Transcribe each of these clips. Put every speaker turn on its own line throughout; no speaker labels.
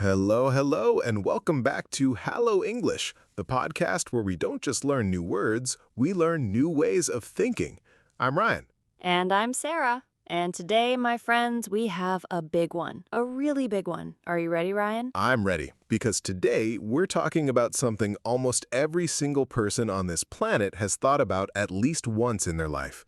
Hello, hello, and welcome back to Hello English, the podcast where we don't just learn new words, we learn new ways of thinking. I'm Ryan.
And I'm Sarah. And today, my friends, we have a big one, a really big one. Are you ready, Ryan?
I'm ready, because today we're talking about something almost every single person on this planet has thought about at least once in their life.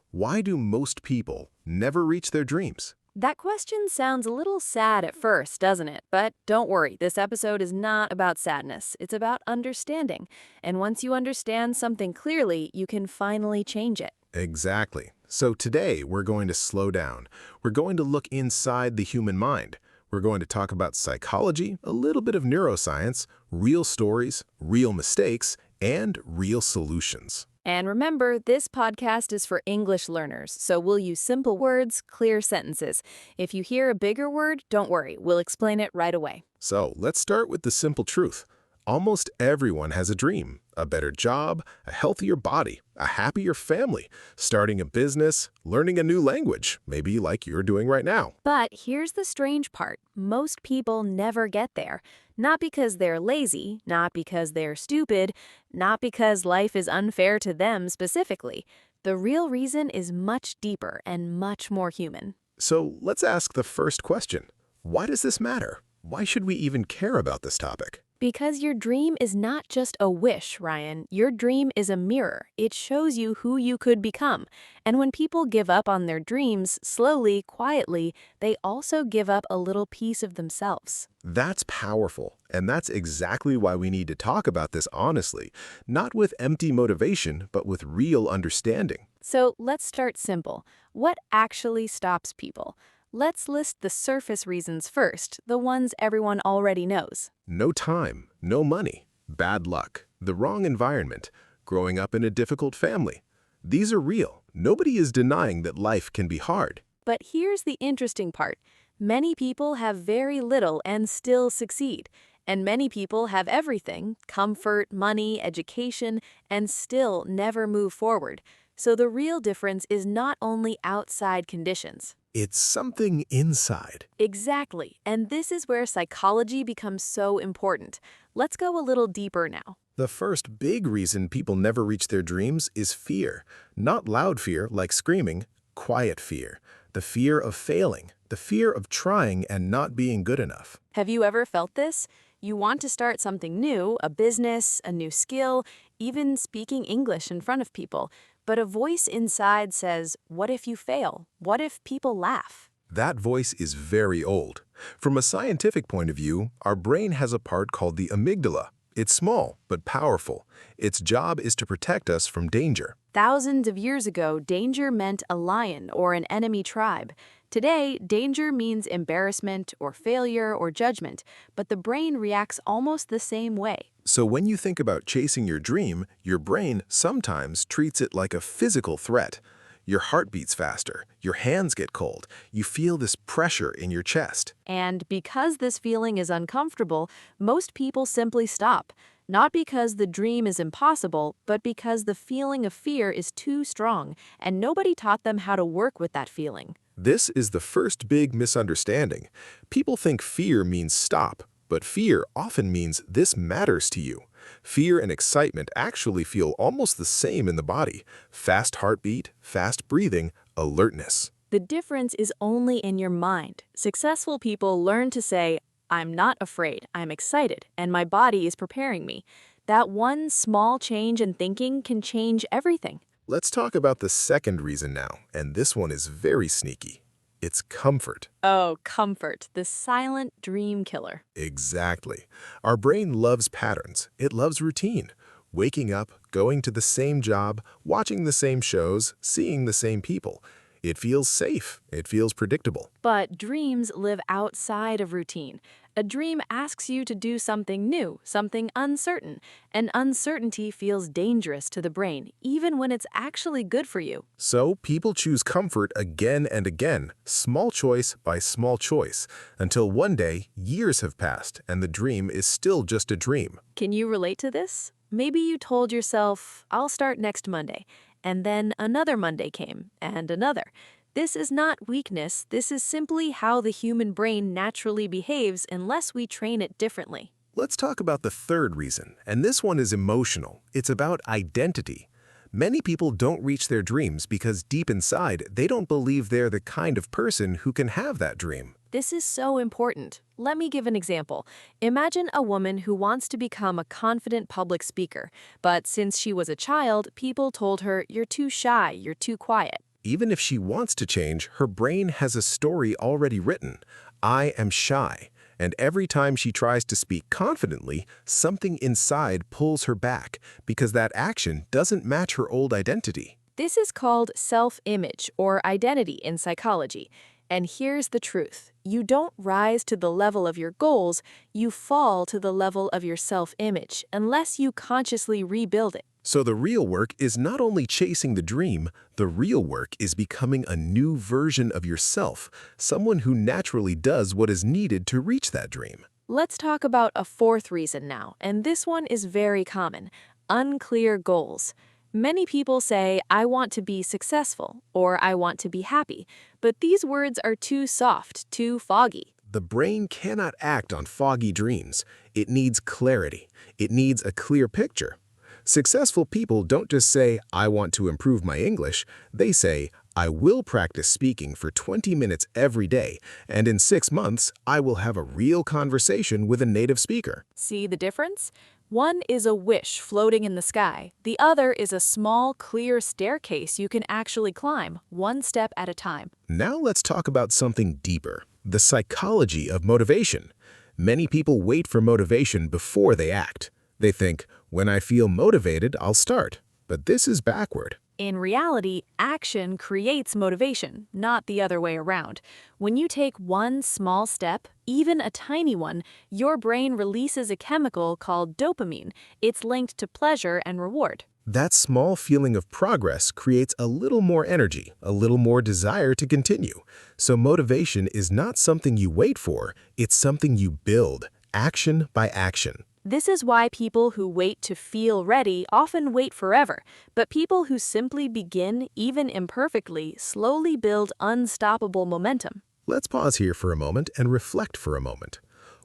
Why do most people never reach their dreams?
That question sounds a little sad at first, doesn't it? But don't worry, this episode is not about sadness. It's about understanding. And once you understand something clearly, you can finally change it.
Exactly. So today we're going to slow down. We're going to look inside the human mind. We're going to talk about psychology, a little bit of neuroscience, real stories, real mistakes, and real solutions.
And remember, this podcast is for English learners, so we'll use simple words, clear sentences. If you hear a bigger word, don't worry, we'll explain it right away.
So let's start with the simple truth. Almost everyone has a dream: a better job, a healthier body, a happier family, starting a business, learning a new language, maybe like you're doing right now.
But here's the strange part. Most people never get there. Not because they're lazy, not because they're stupid, not because life is unfair to them specifically. The real reason is much deeper and much more human.
So let's ask the first question. Why does this matter? Why should we even care about this topic?
Because your dream is not just a wish, Ryan. Your dream is a mirror. It shows you who you could become. And when people give up on their dreams, slowly, quietly, they also give up a little piece of themselves.
That's powerful, and that's exactly why we need to talk about this honestly, not with empty motivation, but with real understanding.
So let's start simple. What actually stops people? Let's list the surface reasons first, the ones everyone already knows.
No time, no money, bad luck, the wrong environment, growing up in a difficult family. These are real. Nobody is denying that life can be hard.
But here's the interesting part. Many people have very little and still succeed. And many people have everything, comfort, money, education, and still never move forward. So the real difference is not only outside conditions.
It's something inside.
Exactly, and this is where psychology becomes so important. Let's go a little deeper now.
The first big reason people never reach their dreams is fear. Not loud fear like screaming, quiet fear. The fear of failing, the fear of trying and not being good enough.
Have you ever felt this? You want to start something new, a business, a new skill, even speaking English in front of people. But a voice inside says, what if you fail? What if people laugh?
That voice is very old. From a scientific point of view, our brain has a part called the amygdala. It's small, but powerful. Its job is to protect us from danger.
Thousands of years ago, danger meant a lion or an enemy tribe. Today, danger means embarrassment or failure or judgment, but the brain reacts almost the same way.
So when you think about chasing your dream, your brain sometimes treats it like a physical threat. Your heart beats faster, your hands get cold, you feel this pressure in your chest.
And because this feeling is uncomfortable, most people simply stop. Not because the dream is impossible, but because the feeling of fear is too strong, and nobody taught them how to work with that feeling.
This is the first big misunderstanding. People think fear means stop, but fear often means this matters to you. Fear and excitement actually feel almost the same in the body. Fast heartbeat, fast breathing, alertness.
The difference is only in your mind. Successful people learn to say, I'm not afraid, I'm excited, and my body is preparing me. That one small change in thinking can change everything.
Let's talk about the second reason now, and this one is very sneaky. It's comfort.
Oh, comfort, the silent dream killer.
Exactly. Our brain loves patterns. It loves routine. Waking up, going to the same job, watching the same shows, seeing the same people. It feels safe. It feels predictable.
But dreams live outside of routine. A dream asks you to do something new, something uncertain, and uncertainty feels dangerous to the brain, even when it's actually good for you.
So people choose comfort again and again, small choice by small choice, until one day, years have passed, and the dream is still just a dream.
Can you relate to this? Maybe you told yourself, I'll start next Monday, and then another Monday came, and another. This is not weakness, this is simply how the human brain naturally behaves unless we train it differently.
Let's talk about the third reason, and this one is emotional. It's about identity. Many people don't reach their dreams because deep inside, they don't believe they're the kind of person who can have that dream.
This is so important. Let me give an example. Imagine a woman who wants to become a confident public speaker, but since she was a child, people told her, "You're too shy, you're too quiet."
Even if she wants to change, her brain has a story already written. I am shy. And every time she tries to speak confidently, something inside pulls her back because that action doesn't match her old identity.
This is called self-image or identity in psychology. And here's the truth. You don't rise to the level of your goals, you fall to the level of your self-image unless you consciously rebuild it.
So the real work is not only chasing the dream, the real work is becoming a new version of yourself, someone who naturally does what is needed to reach that dream.
Let's talk about a fourth reason now, and this one is very common: unclear goals. Many people say, "I want to be successful," or "I want to be happy," but these words are too soft, too foggy.
The brain cannot act on foggy dreams. It needs clarity. It needs a clear picture. Successful people don't just say, "I want to improve my English." They say, "I will practice speaking for 20 minutes every day, and in 6 months, I will have a real conversation with a native speaker."
See the difference? One is a wish floating in the sky. The other is a small, clear staircase you can actually climb, one step at a time.
Now let's talk about something deeper, the psychology of motivation. Many people wait for motivation before they act. They think, when I feel motivated, I'll start. But this is backward.
In reality, action creates motivation, not the other way around. When you take one small step, even a tiny one, your brain releases a chemical called dopamine. It's linked to pleasure and reward.
That small feeling of progress creates a little more energy, a little more desire to continue. So motivation is not something you wait for, it's something you build, action by action.
This is why people who wait to feel ready often wait forever, but people who simply begin, even imperfectly, slowly build unstoppable momentum.
Let's pause here for a moment and reflect for a moment.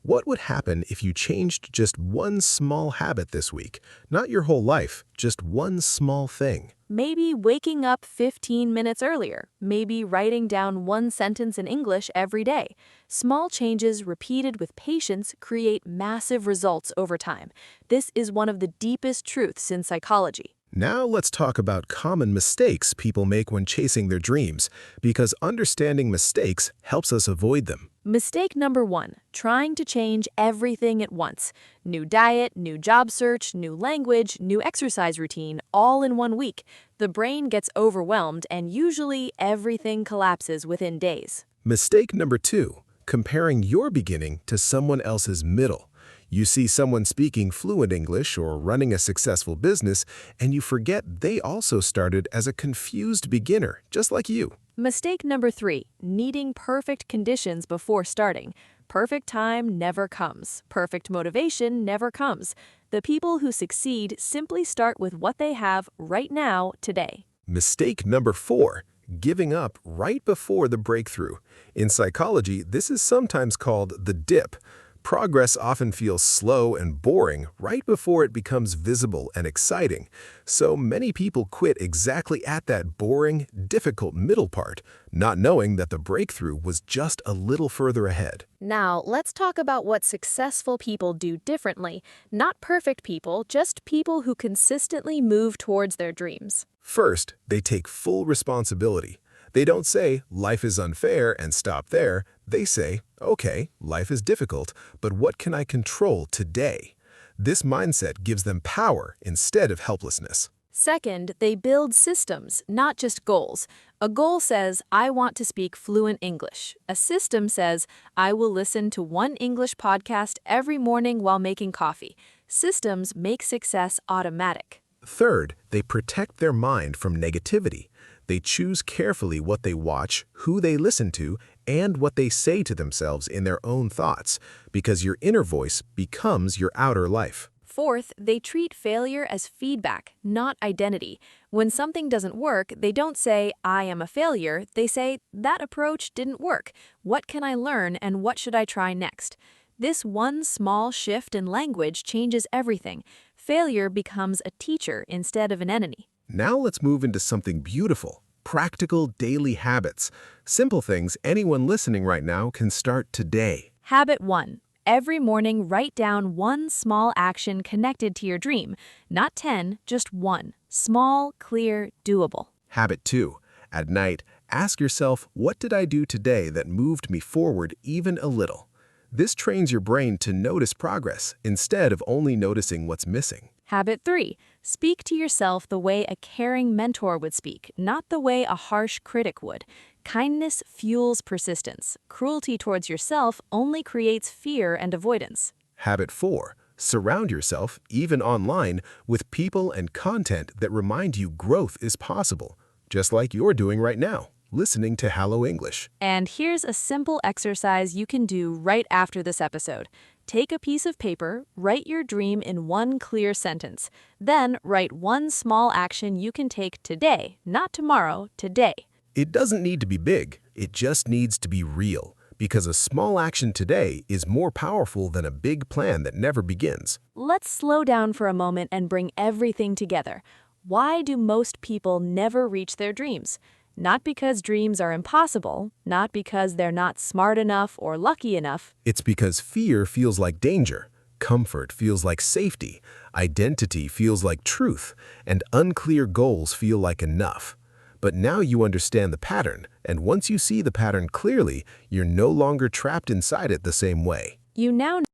What would happen if you changed just one small habit this week? Not your whole life, just one small thing.
Maybe waking up 15 minutes earlier, maybe writing down one sentence in English every day. Small changes repeated with patience create massive results over time. This is one of the deepest truths in psychology.
Now let's talk about common mistakes people make when chasing their dreams, because understanding mistakes helps us avoid them.
Mistake number 1, trying to change everything at once. New diet, new job search, new language, new exercise routine, all in 1 week. The brain gets overwhelmed and usually everything collapses within days.
Mistake number 2, comparing your beginning to someone else's middle. You see someone speaking fluent English or running a successful business, and you forget they also started as a confused beginner, just like you.
Mistake number 3, needing perfect conditions before starting. Perfect time never comes. Perfect motivation never comes. The people who succeed simply start with what they have right now, today.
Mistake number 4, giving up right before the breakthrough. In psychology, this is sometimes called the dip. Progress often feels slow and boring right before it becomes visible and exciting. So many people quit exactly at that boring, difficult middle part, not knowing that the breakthrough was just a little further ahead.
Now, let's talk about what successful people do differently. Not perfect people, just people who consistently move towards their dreams.
First, they take full responsibility. They don't say, life is unfair, and stop there. They say, okay, life is difficult, but what can I control today? This mindset gives them power instead of helplessness.
Second, they build systems, not just goals. A goal says, I want to speak fluent English. A system says, I will listen to one English podcast every morning while making coffee. Systems make success automatic.
Third, they protect their mind from negativity. They choose carefully what they watch, who they listen to, and what they say to themselves in their own thoughts, because your inner voice becomes your outer life.
Fourth, they treat failure as feedback, not identity. When something doesn't work, they don't say, I am a failure. They say, that approach didn't work. What can I learn and what should I try next? This one small shift in language changes everything. Failure becomes a teacher instead of an enemy.
Now let's move into something beautiful, practical daily habits. Simple things anyone listening right now can start today.
Habit 1. Every morning, write down one small action connected to your dream. Not 10, just one. Small, clear, doable.
Habit 2. At night, ask yourself, what did I do today that moved me forward even a little? This trains your brain to notice progress instead of only noticing what's missing.
Habit 3. Speak to yourself the way a caring mentor would speak, not the way a harsh critic would. Kindness fuels persistence. Cruelty towards yourself only creates fear and avoidance.
Habit 4. Surround yourself, even online, with people and content that remind you growth is possible, just like you're doing right now, listening to Hello English.
And here's a simple exercise you can do right after this episode. Take a piece of paper, write your dream in one clear sentence. Then write one small action you can take today, not tomorrow, today.
It doesn't need to be big, it just needs to be real, because a small action today is more powerful than a big plan that never begins.
Let's slow down for a moment and bring everything together. Why do most people never reach their dreams? Not because dreams are impossible, not because they're not smart enough or lucky enough.
It's because fear feels like danger, comfort feels like safety, identity feels like truth, and unclear goals feel like enough. But now you understand the pattern, and once you see the pattern clearly, you're no longer trapped inside it the same way.
You now